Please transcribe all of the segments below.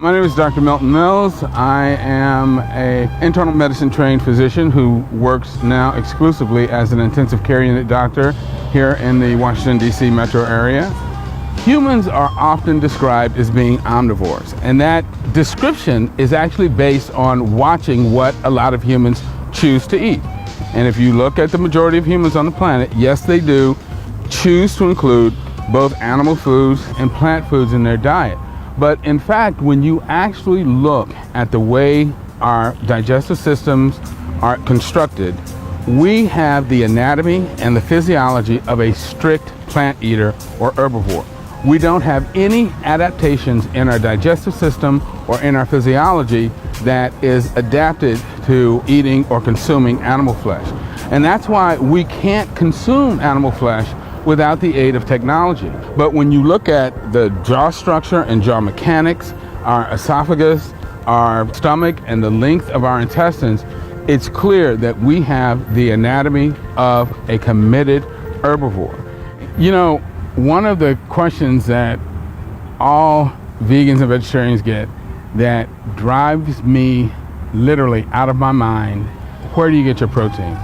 My name is Dr. Milton Mills. I am an internal medicine trained physician who works now exclusively as an intensive care unit doctor here in the Washington, D.C. metro area. Humans are often described as being omnivores, and that description is actually based on watching what a lot of humans choose to eat. And if you look at the majority of humans on the planet, yes, they do choose to include both animal foods and plant foods in their diet. But in fact, when you actually look at the way our digestive systems are constructed, we have the anatomy and the physiology of a strict plant eater or herbivore. We don't have any adaptations in our digestive system or in our physiology that is adapted to eating or consuming animal flesh. And that's why we can't consume animal flesh without the aid of technology. But when you look at the jaw structure and jaw mechanics, our esophagus, our stomach, and the length of our intestines, it's clear that we have the anatomy of a committed herbivore. You know, one of the questions that all vegans and vegetarians get that drives me literally out of my mind: where do you get your protein?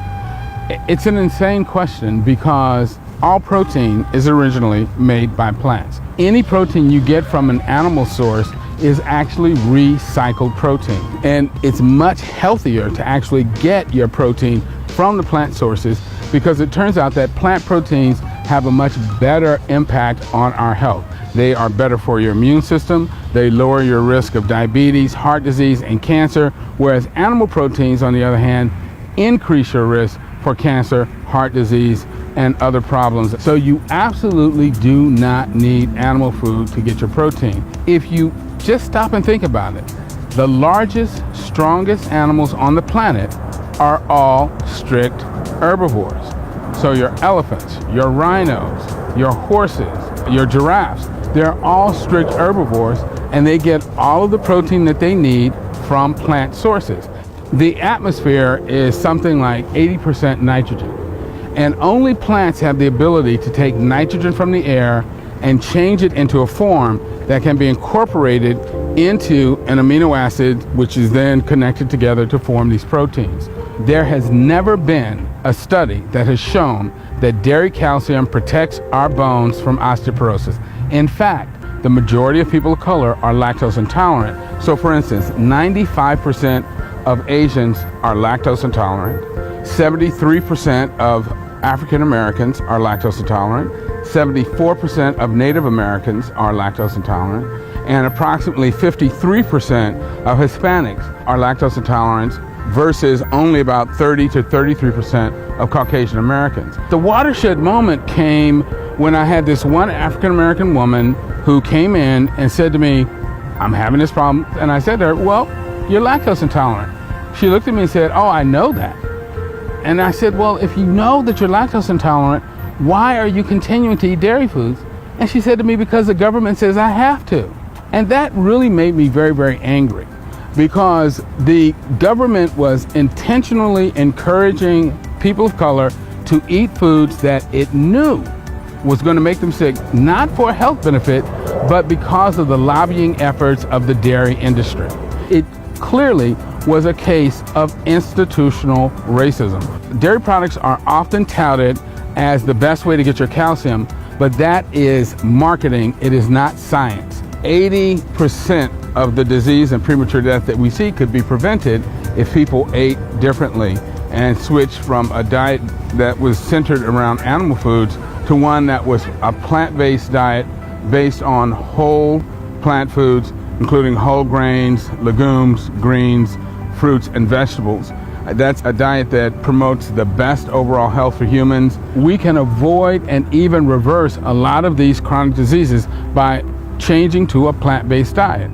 It's an insane question because all protein is originally made by plants. Any protein you get from an animal source is actually recycled protein. And it's much healthier to actually get your protein from the plant sources because it turns out that plant proteins have a much better impact on our health. They are better for your immune system. They lower your risk of diabetes, heart disease, and cancer, whereas animal proteins, on the other hand, increase your risk for cancer, heart disease, and other problems. So you absolutely do not need animal food to get your protein. If you just stop and think about it, the largest, strongest animals on the planet are all strict herbivores. So your elephants, your rhinos, your horses, your giraffes, they're all strict herbivores, and they get all of the protein that they need from plant sources. The atmosphere is something like 80% nitrogen. And only plants have the ability to take nitrogen from the air and change it into a form that can be incorporated into an amino acid, which is then connected together to form these proteins. There has never been a study that has shown that dairy calcium protects our bones from osteoporosis. In fact, the majority of people of color are lactose intolerant. So for instance, 95% of Asians are lactose intolerant. 73% of African Americans are lactose intolerant, 74% of Native Americans are lactose intolerant, and approximately 53% of Hispanics are lactose intolerant versus only about 30 to 33% of Caucasian Americans. The watershed moment came when I had this one African American woman who came in and said to me, "I'm having this problem." And I said to her, "Well, you're lactose intolerant." She looked at me and said, "Oh, I know that." And I said, "Well, if you know that you're lactose intolerant, why are you continuing to eat dairy foods?" And she said to me, "Because the government says I have to." And that really made me very, very angry because the government was intentionally encouraging people of color to eat foods that it knew was going to make them sick, not for a health benefit, but because of the lobbying efforts of the dairy industry. It clearly was a case of institutional racism. Dairy products are often touted as the best way to get your calcium, but that is marketing. It is not science. 80% of the disease and premature death that we see could be prevented if people ate differently and switched from a diet that was centered around animal foods to one that was a plant-based diet based on whole plant foods, including whole grains, legumes, greens, fruits, and vegetables. That's a diet that promotes the best overall health for humans. We can avoid and even reverse a lot of these chronic diseases by changing to a plant-based diet.